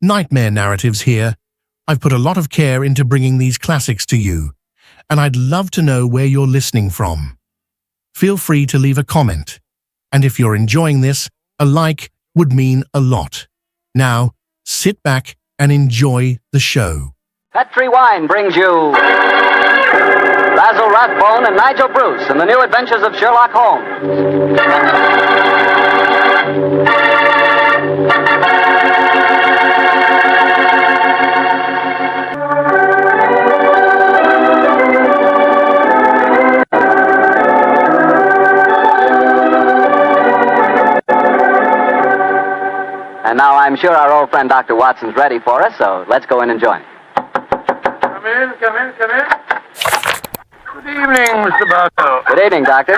Nightmare narratives here. I've put a lot of care into bringing these classics to you, and I'd love to know where you're listening from. Feel free to leave a comment, and if you're enjoying this, a like would mean a lot. Now, sit back and enjoy the show. Petri Wine brings you Basil Rathbone and Nigel Bruce in the new adventures of Sherlock Holmes. And now I'm sure our old friend Dr. Watson's ready for us, so let's go in and join him. Come in. Good evening, Mr. Bartow. Good evening, Doctor.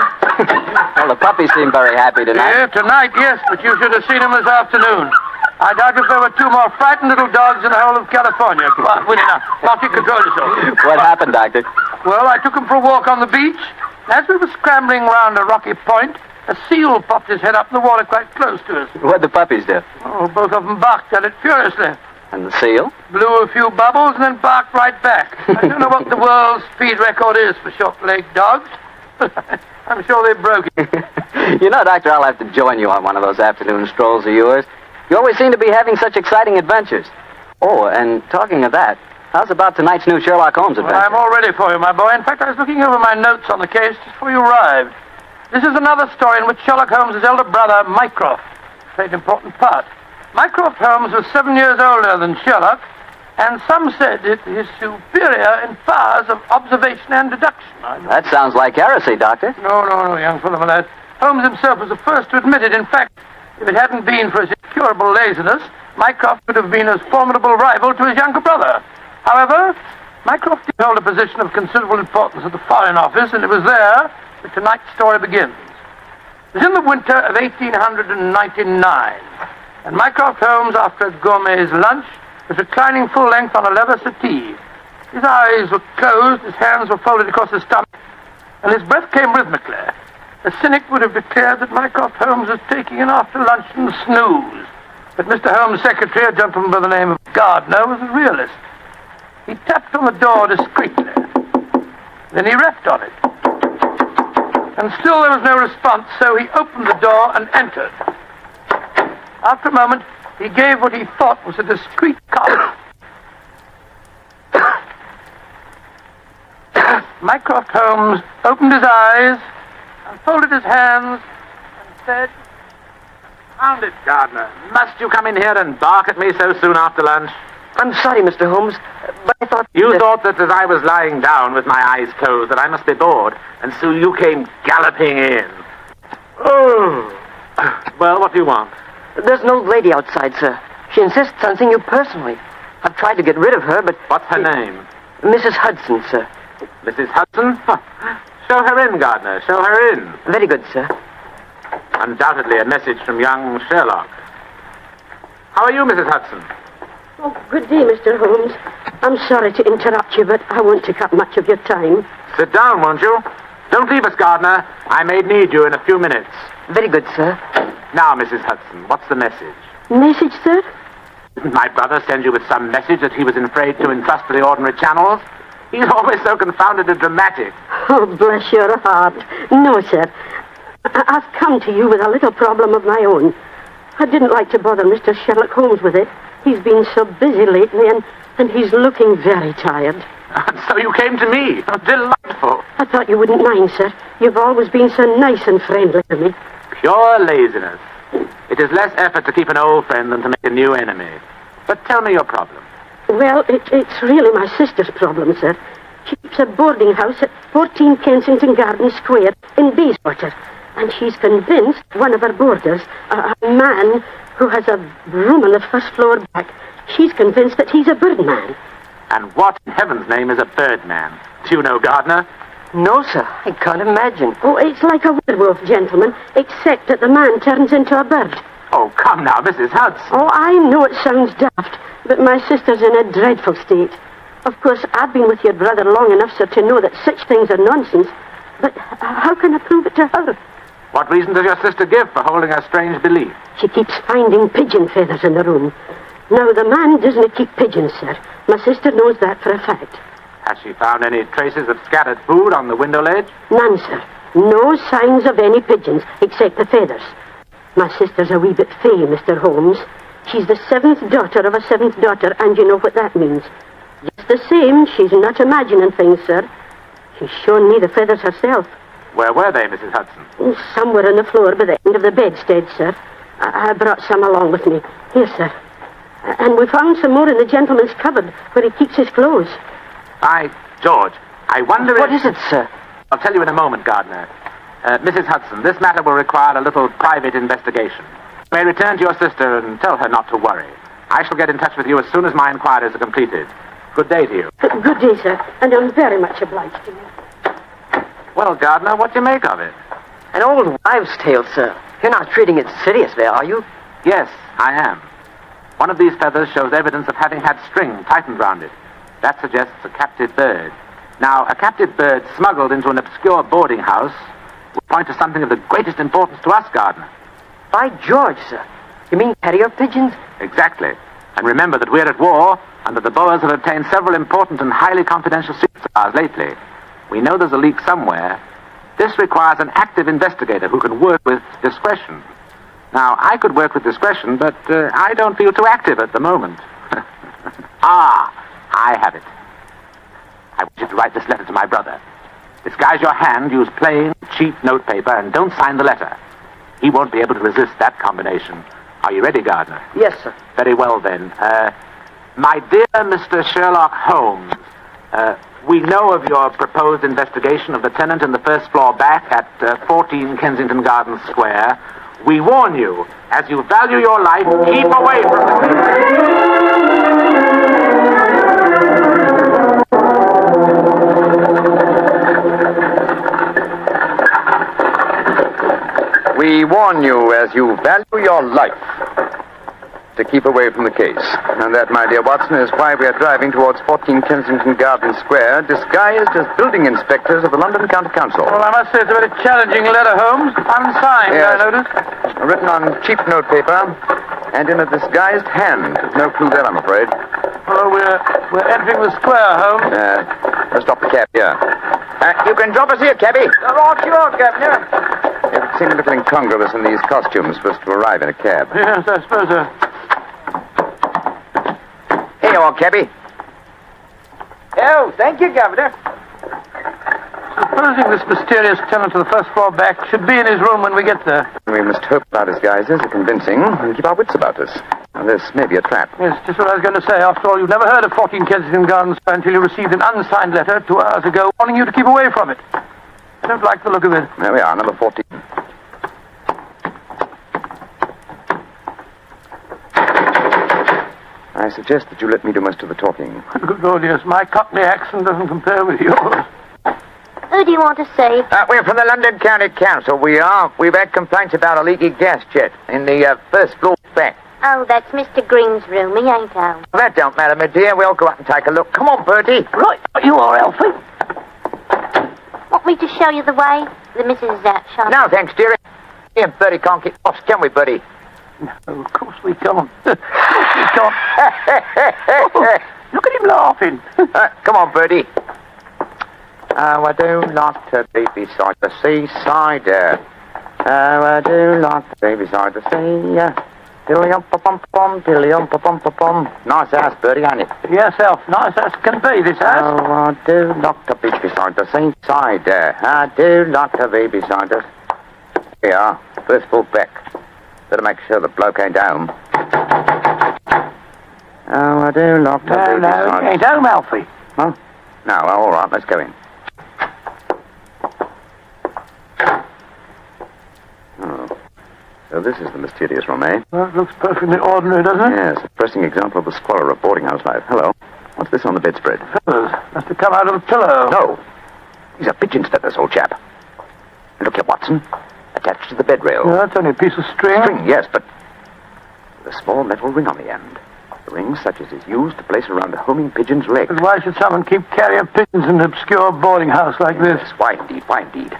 Well, the puppies seem very happy tonight. Yeah, tonight, yes, but you should have seen them this afternoon. I doubt if there were two more frightened little dogs in the whole of California. Come on, Winnie, now you control yourself. What happened, Doctor? Well, I took them for a walk on the beach. As we were scrambling round a rocky point, a seal popped his head up in the water quite close to us. What'd the puppies do? Oh, both of them barked at it furiously. And the seal? Blew a few bubbles and then barked right back. I don't know what the world's speed record is for short-legged dogs, but I'm sure they broke it. You know, Doctor, I'll have to join you on one of those afternoon strolls of yours. You always seem to be having such exciting adventures. Oh, and talking of that, how's about tonight's new Sherlock Holmes adventure? Well, I'm all ready for you, my boy. In fact, I was looking over my notes on the case just before you arrived. This is another story in which Sherlock Holmes' elder brother, Mycroft, played an important part. Mycroft Holmes was 7 years older than Sherlock, and some said it is superior in powers of observation and deduction. That sounds like heresy, Doctor. No, young fellow, my lad. Holmes himself was the first to admit it. In fact, if it hadn't been for his incurable laziness, Mycroft would have been a formidable rival to his younger brother. However, Mycroft did hold a position of considerable importance at the Foreign Office, and it was there that tonight's story begins. It was in the winter of 1899, and Mycroft Holmes, after a gourmet's lunch, was reclining full length on a leather settee. His eyes were closed, his hands were folded across his stomach, and his breath came rhythmically. A cynic would have declared that Mycroft Holmes was taking an after-luncheon snooze. But Mr. Holmes' secretary, a gentleman by the name of Gardner, was a realist. He tapped on the door discreetly. Then he rapped on it. And still there was no response, so he opened the door and entered. After a moment, he gave what he thought was a discreet cough. Mycroft Holmes opened his eyes and folded his hands and said, "Found it, Gardner. Must you come in here and bark at me so soon after lunch?" I'm sorry, Mr. Holmes, but I thought... You thought that as I was lying down with my eyes closed that I must be bored, and so you came galloping in. Oh. Well, what do you want? There's an old lady outside, sir. She insists on seeing you personally. I've tried to get rid of her, but... What's her name? Mrs. Hudson, sir. Mrs. Hudson? Show her in, Gardner. Show her in. Very good, sir. Undoubtedly a message from young Sherlock. How are you, Mrs. Hudson? Oh, good day, Mr. Holmes. I'm sorry to interrupt you, but I won't take up much of your time. Sit down, won't you? Don't leave us, Gardner. I may need you in a few minutes. Very good, sir. Now, Mrs. Hudson, what's the message? Message, sir? My brother sends you with some message that he was afraid to entrust to the ordinary channels. He's always so confoundedly dramatic. Oh, bless your heart. No, sir. I've come to you with a little problem of my own. I didn't like to bother Mr. Sherlock Holmes with it. He's been so busy lately, and he's looking very tired. And so you came to me. Oh, delightful. I thought you wouldn't mind, sir. You've always been so nice and friendly to me. Pure laziness. It is less effort to keep an old friend than to make a new enemy. But tell me your problem. Well, it's really my sister's problem, sir. She keeps a boarding house at 14 Kensington Garden Square in Bayswater. And she's convinced one of her boarders, a man who has a room on the first floor back, she's convinced that he's a birdman. And what in heaven's name is a birdman? Do you know, Gardner? No, sir. I can't imagine. Oh, it's like a werewolf, gentlemen, except that the man turns into a bird. Oh, come now, Mrs. Hudson. Oh, I know it sounds daft, but my sister's in a dreadful state. Of course, I've been with your brother long enough, sir, to know that such things are nonsense. But how can I prove it to her? What reason does your sister give for holding a strange belief? She keeps finding pigeon feathers in the room. Now, the man doesn't keep pigeons, sir. My sister knows that for a fact. Has she found any traces of scattered food on the window ledge? None, sir. No signs of any pigeons, except the feathers. My sister's a wee bit fey, Mr. Holmes. She's the 7th daughter of a 7th daughter, and you know what that means. Just the same, she's not imagining things, sir. She's shown me the feathers herself. Where were they, Mrs. Hudson? Somewhere on the floor by the end of the bedstead, sir. I brought some along with me. Here, sir. And we found some more in the gentleman's cupboard, where he keeps his clothes. By George, I wonder What is it, sir? I'll tell you in a moment, Gardner. Mrs. Hudson, this matter will require a little private investigation. You may return to your sister and tell her not to worry. I shall get in touch with you as soon as my inquiries are completed. Good day to you. Good day, sir, and I'm very much obliged to you. Well, Gardner, what do you make of it? An old wives' tale, sir. You're not treating it seriously, are you? Yes, I am. One of these feathers shows evidence of having had string tightened round it. That suggests a captive bird. Now, a captive bird smuggled into an obscure boarding house would point to something of the greatest importance to us, Gardner. By George, sir. You mean carrier pigeons? Exactly. And remember that we're at war, and that the Boers have obtained several important and highly confidential secrets of ours lately. We know there's a leak somewhere. This requires an active investigator who can work with discretion. Now, I could work with discretion, but I don't feel too active at the moment. I have it. I want you to write this letter to my brother. Disguise your hand, use plain, cheap notepaper, and don't sign the letter. He won't be able to resist that combination. Are you ready, Gardner? Yes, sir. Very well, then. My dear Mr. Sherlock Holmes, we know of your proposed investigation of the tenant in the first floor back at 14 Kensington Gardens Square. We warn you, as you value your life, keep away from We warn you, as you value your life, to keep away from the case. And that, my dear Watson, is why we are driving towards 14 Kensington Gardens Square, disguised as building inspectors of the London County Council. Well, I must say it's a very challenging letter, Holmes. Unsigned, Yes. I notice. Written on cheap notepaper and in a disguised hand. No clue there, I'm afraid. Well, we're entering the square, Holmes. Let's stop the cab here. You can drop us here, cabby. Oh, sure, Governor. It seemed a little incongruous in these costumes supposed to arrive in a cab. Yes, I suppose so. Here you are, cabby. Oh, thank you, Governor. Supposing this mysterious tenant of the first floor back should be in his room when we get there. We must hope our disguises are convincing and keep our wits about us. Now, this may be a trap. Yes, just what I was going to say. After all, you've never heard of 14 Kensington Gardens until you received an unsigned letter 2 hours ago warning you to keep away from it. I don't like the look of it. There we are, number 14. I suggest that you let me do most of the talking. Good Lord, yes. My Cockney accent doesn't compare with yours. Who do you want to see? We're from the London County Council, we are. We've had complaints about a leaky gas jet in the first floor back. Oh, that's Mr. Green's room. He ain't home. That don't matter, my dear. We'll go up and take a look. Come on, Bertie. Right, you are, Alfie. Want me to show you the way? The missus is out shopping. No, thanks, dearie. Me and Bertie can't get lost, can we, Bertie? No, of course we can't. Of course we can't. Oh, look at him laughing. Come on, Bertie. Oh, I do like to be beside the seaside. Oh, I do like to be beside the sea. Dilly-um-pa-pum-pum, dilly-um-pa-pum-pa-pum. Nice house, Bertie, ain't it? Yes, Alf. Nice as can be, this house. Oh, I do like to be beside the seaside. I do like to be beside the... Here we are, first floor back. Better make sure the bloke ain't home. Oh, I do like to be beside... No, he ain't home, Alfie. Huh? No, well, all right, let's go in. Oh. So this is the mysterious room, eh? Well, it looks perfectly ordinary, doesn't it? Yes, a pressing example of the squalor of boarding house life. Hello. What's this on the bedspread? Feathers. Must have come out of the pillow. No. These are pigeon's feathers, old chap. And look here, Watson. Attached to the bed rail. No, that's only a piece of string. String, yes, but with a small metal ring on the end. A ring such as is used to place around a homing pigeon's leg. But why should someone keep carrier pigeons in an obscure boarding house like this? Yes, why indeed, why indeed?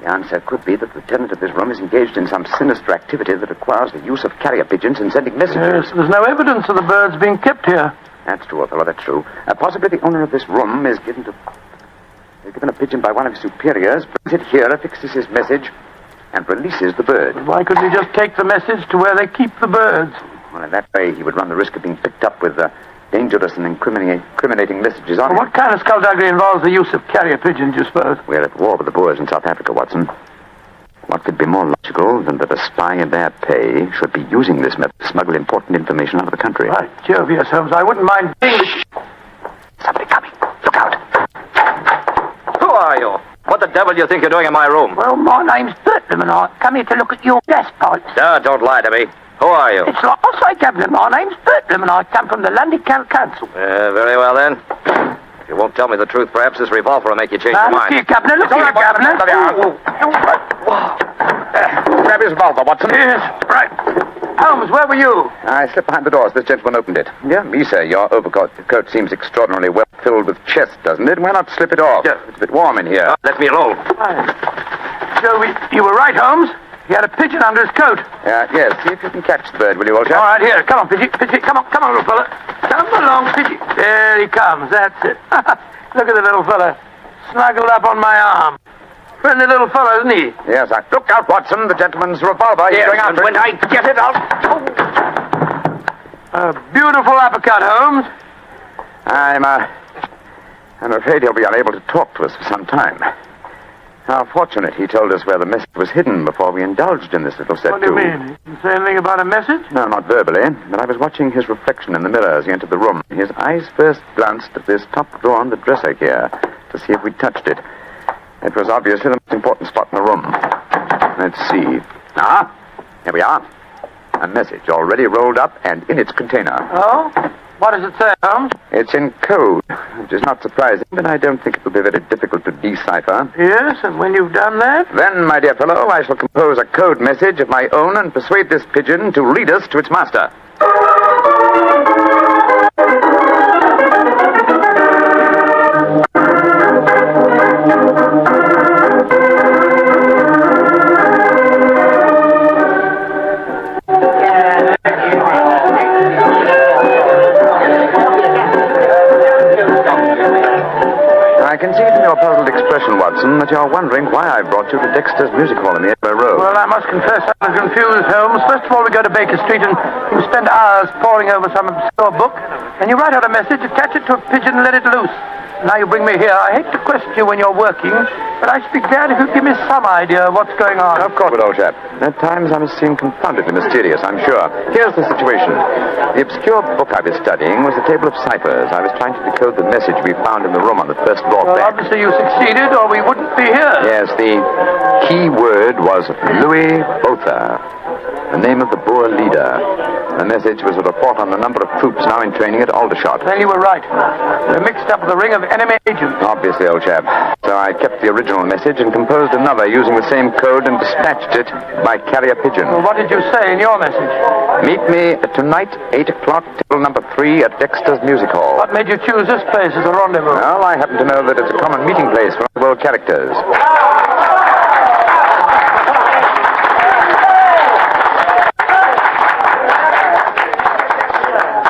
The answer could be that the tenant of this room is engaged in some sinister activity that requires the use of carrier pigeons in sending messages. Yes, there's no evidence of the birds being kept here. That's true, Othello, that's true. Possibly the owner of this room is given a pigeon by one of his superiors, brings it here, affixes his message, and releases the bird. But why couldn't he just take the message to where they keep the birds? Well, in that way, he would run the risk of being picked up with dangerous and incriminating messages on him. What kind of skullduggery involves the use of carrier pigeons, you suppose? We're at war with the Boers in South Africa, Watson. What could be more logical than that a spy in their pay should be using this method to smuggle important information out of the country? Right, Jove, yes, Holmes, I wouldn't mind being... Somebody coming. Look out. Who are you? What the devil do you think you're doing in my room? Well, my name's Bertram, and I come here to look at your gas pipes. Don't lie to me. Who are you? It's like I say, Captain, my name's Bertram, and I come from the London County Council. Very well, then. If you won't tell me the truth, perhaps this revolver will make you change your Look mind. here, Captain, look here, Captain. Grab his revolver, Watson. Yes, right. Holmes, where were you? I slipped behind the doors. This gentleman opened it. Yeah, me, sir. Your overcoat coat seems extraordinarily well filled with chest, doesn't it? Why not slip it off? Yeah. It's a bit warm in here. Let me alone. So you were right, Holmes. He had a pigeon under his coat. Yes. See if you can catch the bird, will you, old chap? All right, here. Come on, Pigeon. Come on, little fella. Come along, Pigeon. There he comes. That's it. Look at the little fella. Snuggled up on my arm. Friendly little fellow, isn't he? Yes, look out, Watson. The gentleman's revolver. He's going after it. When I get it, I'll... A beautiful uppercut, Holmes. I'm afraid he'll be unable to talk to us for some time. How fortunate he told us where the message was hidden before we indulged in this little set. What do you mean? He didn't say anything about a message? No, not verbally, but I was watching his reflection in the mirror as he entered the room. His eyes first glanced at this top drawer on the dresser here to see if we'd touched it. It was obviously the most important spot in the room. Let's see. Here we are. A message already rolled up and in its container. Oh? What does it say, Holmes? It's in code, which is not surprising, but I don't think it will be very difficult to decipher. Yes, and when you've done that? Then, my dear fellow, I shall compose a code message of my own and persuade this pigeon to lead us to its master. I can see from your puzzled expression, Watson, that you're wondering why I brought you to Dexter's Music Hall in the Edinburgh Road. Well, I must confess I was confused, Holmes. First of all, we go to Baker Street and you spend hours poring over some obscure book, and you write out a message, attach it to a pigeon, and let it loose. Now you bring me here. I hate to question you when you're working, but I should be glad if you'd give me some idea of what's going on. Of course, old chap. At times I must seem confoundedly mysterious, I'm sure. Here's the situation. The obscure book I was studying was a table of ciphers. I was trying to decode the message we found in the room on the first floor Well, back. obviously you succeeded, or we wouldn't be here. Yes, the key word was Louis Botha, the name of the Boer leader. The message was a report on the number of troops now in training at Aldershot. Then you were right. We're mixed up with a ring of enemy agents. Obviously, old chap. So I kept the original message and composed another using the same code and dispatched it by carrier pigeon. Well, what did you say in your message? Meet me tonight, 8 o'clock, table number 3 at Dexter's Music Hall. What made you choose this place as a rendezvous? Well, I happen to know that it's a common meeting place for world characters.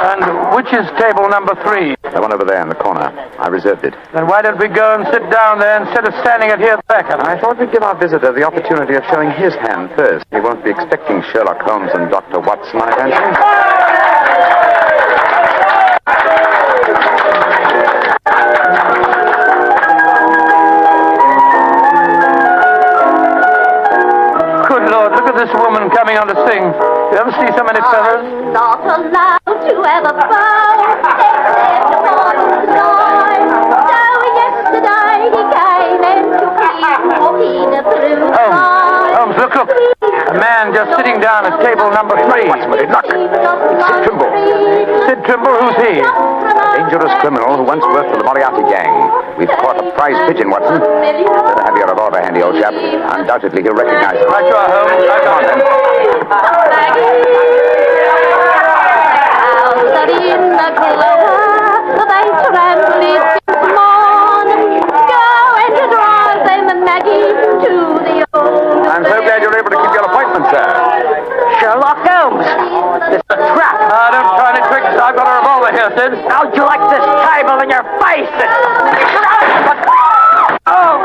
And which is table number 3? The one over there in the corner. I reserved it. Then why don't we go and sit down there instead of standing at here back? I thought we'd give our visitor the opportunity of showing his hand first. He won't be expecting Sherlock Holmes and Dr. Watson, I fancy. Good Lord, look at this woman coming on to sing. You ever see so many fellas? I'm not allowed to have a bow, except upon the line. So yesterday he came and took me walking through the line. Holmes, look. A man just sitting down at table number 3. What's with it? Look. It's Sid Trimble. Sid Trimble, who's he? Dangerous criminal who once worked for the Moriarty gang. We've caught a prize pigeon, Watson. Better have your revolver handy, old chap. Undoubtedly he'll recognize it. Right you are, Holmes. Right on, then. Out in the clover, they trample it this morning. Go and drive them, Maggie, to the How'd you like this table in your face? Oh!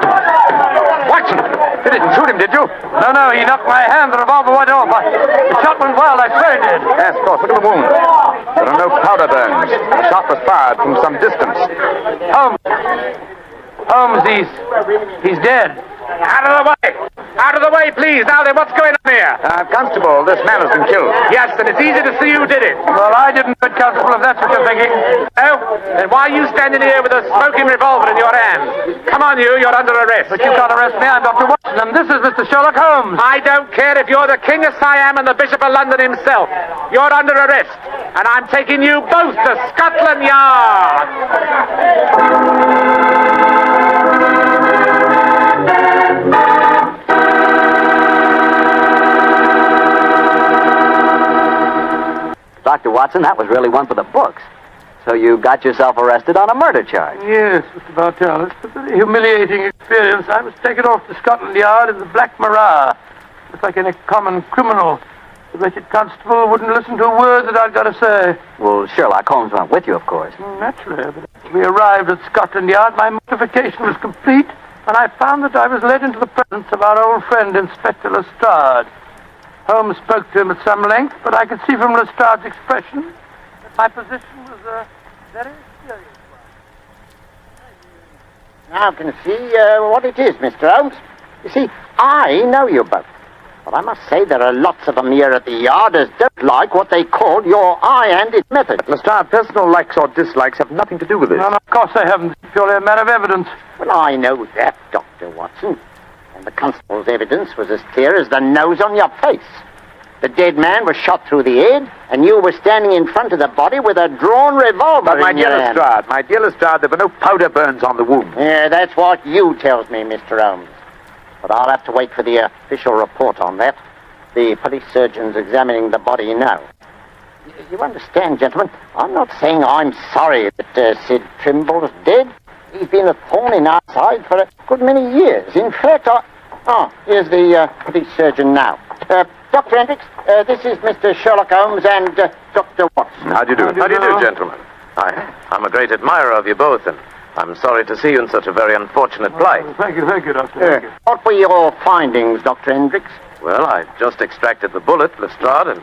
Watson! You didn't shoot him, did you? No, he knocked my hand. The revolver went off. The shot went wild. I swear it did. Yes, of course. Look at the wound. There are no powder burns. The shot was fired from some distance. Holmes, he's dead. Out of the way! Out of the way, please! Now then, what's going on here? Constable, this man has been killed. Yes, and it's easy to see who did it. Well, I didn't do it, Constable, if that's what you're thinking. Oh? Then why are you standing here with a smoking revolver in your hand? Come on, you're under arrest. But you can't arrest me. I'm Dr. Watson, and this is Mr. Sherlock Holmes. I don't care if you're the King of Siam and the Bishop of London himself. You're under arrest, and I'm taking you both to Scotland Yard. Dr. Watson, that was really one for the books. So you got yourself arrested on a murder charge. Yes, Mr. Bartell. It's a very humiliating experience. I was taken off to Scotland Yard in the Black Marat. Just like any common criminal. The wretched constable wouldn't listen to a word that I'd got to say. Well, Sherlock Holmes went with you, of course. Naturally. But as we arrived at Scotland Yard, my mortification was complete, and I found that I was led into the presence of our old friend, Inspector Lestrade. Holmes spoke to him at some length, but I could see from Lestrade's expression that my position was a very serious one. Now I can see what it is, Mr. Holmes. You see, I know you both. But I must say there are lots of them here at the yard as don't like what they call your high-handed method. But, Lestrade, personal likes or dislikes have nothing to do with this. No, of course they haven't. It's purely a matter of evidence. Well, I know that, Dr. Watson. And the constable's evidence was as clear as the nose on your face. The dead man was shot through the head, and you were standing in front of the body with a drawn revolver But my in your hand. my dear Lestrade, there were no powder burns on the wound. Yeah, that's what you tells me, Mr. Holmes. But I'll have to wait for the official report on that. The police surgeon's examining the body now. You understand, gentlemen, I'm not saying I'm sorry that Sid Trimble's dead. He's been a thorn in our side for a good many years. In fact, here's the police surgeon now. Dr. Hendricks, this is Mr. Sherlock Holmes and Dr. Watson. How do you do? How do you do, gentlemen? I'm a great admirer of you both, and I'm sorry to see you in such a very unfortunate plight. Thank you, Doctor. Thank you. What were your findings, Dr. Hendricks? Well, I just extracted the bullet, Lestrade, and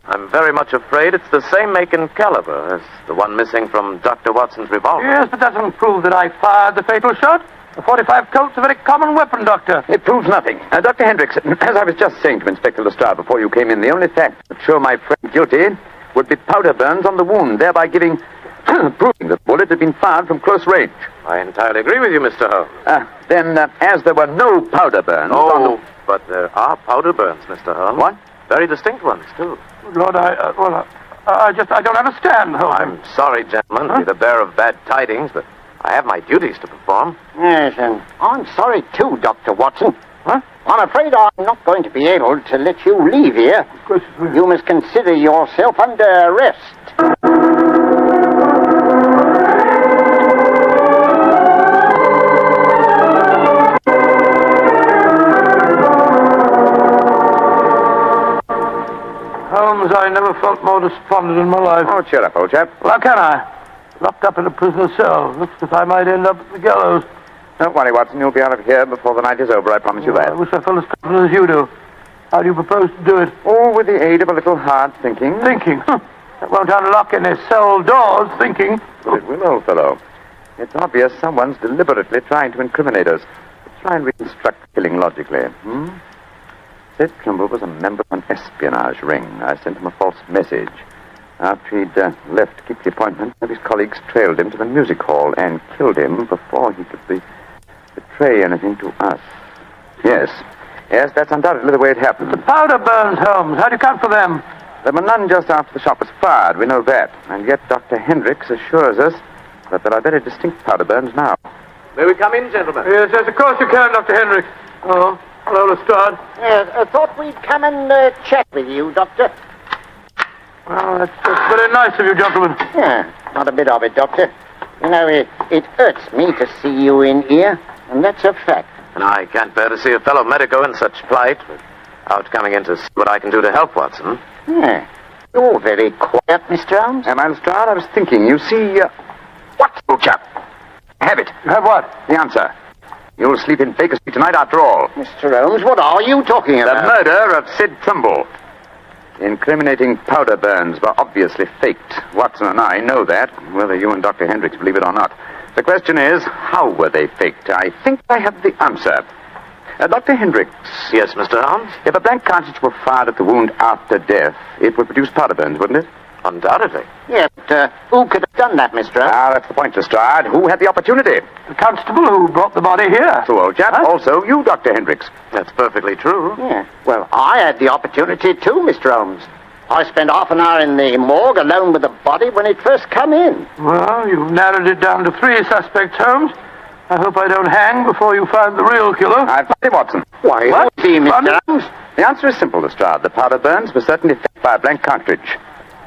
I'm very much afraid it's the same make and caliber as the one missing from Dr. Watson's revolver. Yes, but that doesn't prove that I fired the fatal shot. A .45 Colt's a very common weapon, Doctor. It proves nothing. Dr. Hendricks, as I was just saying to Inspector Lestrade before you came in, the only fact that show my friend guilty would be powder burns on the wound, thereby proving that the bullet had been fired from close range. I entirely agree with you, Mr. Holmes. Then, as there were no powder burns on the... But there are powder burns, Mr. Holmes. What? Very distinct ones, too. Good Lord, I don't understand, Holmes. I'm sorry, gentlemen, to be the bearer of bad tidings, but I have my duties to perform. Yes, and I'm sorry too, Dr. Watson. Huh? I'm afraid I'm not going to be able to let you leave here. Of course. You must consider yourself under arrest. Holmes, I never felt more despondent in my life. Oh, cheer up, old chap. Well, how can I? Locked up in a prisoner's cell. Looks as if I might end up at the gallows. Don't worry, Watson. You'll be out of here before the night is over. I promise you I that. wish I felt as confident as you do. How do you propose to do it? Oh, with the aid of a little hard thinking. Thinking? That won't unlock any cell doors, thinking. It will, old fellow. It's obvious someone's deliberately trying to incriminate us. Let's try and reconstruct the killing logically. Sid Trimble was a member of an espionage ring. I sent him a false message. After he'd left to keep the appointment, one of his colleagues trailed him to the music hall and killed him before he could betray anything to us. Yes, that's undoubtedly the way it happened. The powder burns, Holmes. How do you account for them? There were none just after the shot was fired. We know that. And yet Dr. Hendricks assures us that there are very distinct powder burns now. May we come in, gentlemen? Yes, of course you can, Dr. Hendricks. Oh, hello, Lestrade. Yes, I thought we'd come and chat with you, Doctor. Well, that's very nice of you, gentlemen. Yeah, not a bit of it, Doctor. You know, it hurts me to see you in here, and that's a fact. And I can't bear to see a fellow medico in such plight, without coming in to see what I can do to help Watson. Yeah. You're very quiet, Mr. Holmes. Am I, Lestrade? I was thinking. You see, what, old chap? Have it. You have what? The answer. You'll sleep in Baker Street tonight after all. Mr. Holmes, what are you talking The about? murder of Sid Trimble. The incriminating powder burns were obviously faked. Watson and I know that, whether you and Dr. Hendricks believe it or not. The question is, how were they faked? I think I have the answer. Dr. Hendricks. Yes, Mr. Holmes? If a blank cartridge were fired at the wound after death, it would produce powder burns, wouldn't it? Undoubtedly. Yeah, but who could have done that, Mr. Holmes? Ah, that's the point, Lestrade. Who had the opportunity? The constable who brought the body here. So, old chap. Huh? Also, you, Dr. Hendricks. That's perfectly true. Yeah. Well, I had the opportunity too, Mr. Holmes. I spent half an hour in the morgue alone with the body when it first come in. Well, you've narrowed it down to 3 suspects, Holmes. I hope I don't hang before you find the real killer. I've got it, Watson. Why, What? would be, Mr. Pardon? Holmes? The answer is simple, Lestrade. The powder burns were certainly faked by a blank cartridge.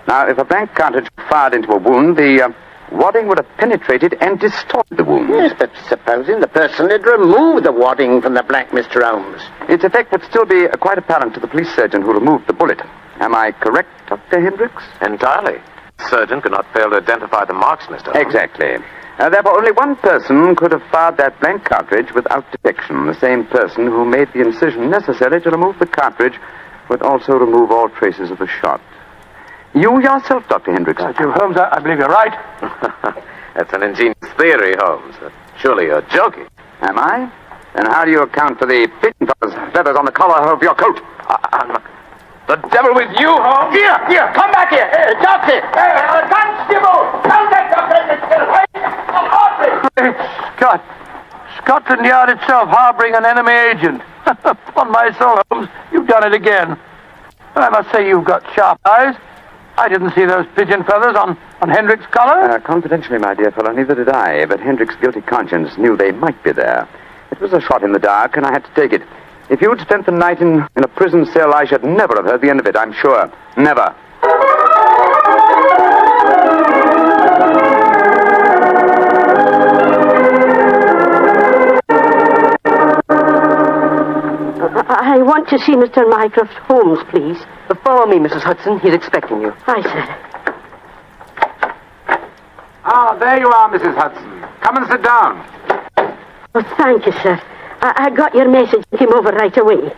Now, if a blank cartridge were fired into a wound, the wadding would have penetrated and distorted the wound. Yes, but supposing the person had removed the wadding from the blank, Mr. Holmes. Its effect would still be quite apparent to the police surgeon who removed the bullet. Am I correct, Dr. Hendricks? Entirely. The surgeon could not fail to identify the marks, Mr. Holmes. Exactly. Therefore, only one person could have fired that blank cartridge without detection. The same person who made the incision necessary to remove the cartridge would also remove all traces of the shot. You yourself, Dr. Hendricks. Holmes, I believe you're right. That's an ingenious theory, Holmes. Surely you're joking. Am I? Then how do you account for the pigeon feathers on the collar of your coat? The devil with you, Holmes! Here, come back here. Doctor! Constable! Contact Dr. Great Scott. Scotland Yard itself harboring an enemy agent. Upon my soul, Holmes, you've done it again. I must say you've got sharp eyes. I didn't see those pigeon feathers on Hendricks' collar. Confidentially, my dear fellow, neither did I, but Hendricks' guilty conscience knew they might be there. It was a shot in the dark, and I had to take it. If you'd spent the night in a prison cell, I should never have heard the end of it, I'm sure. Never. I want to see Mr. Mycroft Holmes, please. Follow me, Mrs. Hudson. He's expecting you. Aye, sir. Ah, there you are, Mrs. Hudson. Come and sit down. Oh, thank you, sir. I got your message and came over right away.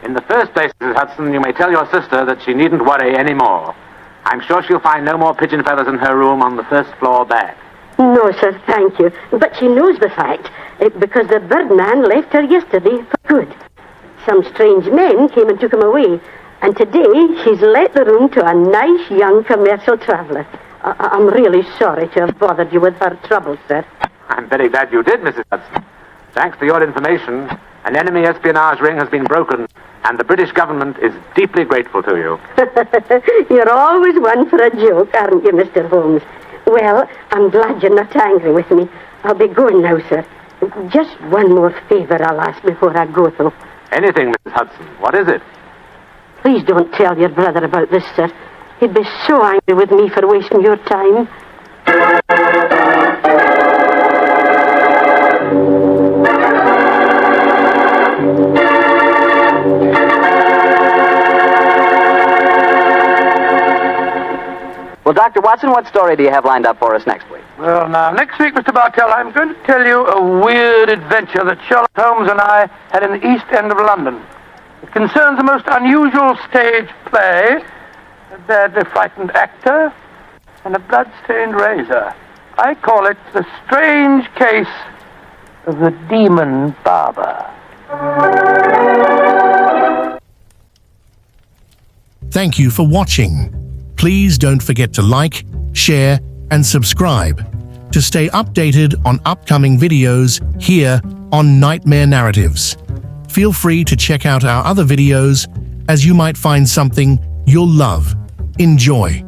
In the first place, Mrs. Hudson, you may tell your sister that she needn't worry any more. I'm sure she'll find no more pigeon feathers in her room on the first floor back. No, sir, thank you. But she knows the fact, because the birdman left her yesterday for good. Some strange men came and took him away, and today she's let the room to a nice young commercial traveller. I'm really sorry to have bothered you with her troubles, sir. I'm very glad you did, Mrs. Hudson. Thanks to your information, an enemy espionage ring has been broken, and the British government is deeply grateful to you. You're always one for a joke, aren't you, Mr. Holmes? Well, I'm glad you're not angry with me. I'll be going now, sir. Just one more favour I'll ask before I go, though. Anything, Mrs. Hudson. What is it? Please don't tell your brother about this, sir. He'd be so angry with me for wasting your time. Well, Dr. Watson, what story do you have lined up for us next week? Well, now, next week, Mr. Bartell, I'm going to tell you a weird adventure that Sherlock Holmes and I had in the East End of London. It concerns a most unusual stage play, a badly frightened actor, and a blood-stained razor. I call it The Strange Case of the Demon Barber. Thank you for watching. Please don't forget to like, share, and subscribe to stay updated on upcoming videos here on Nightmare Narratives. Feel free to check out our other videos as you might find something you'll love. Enjoy.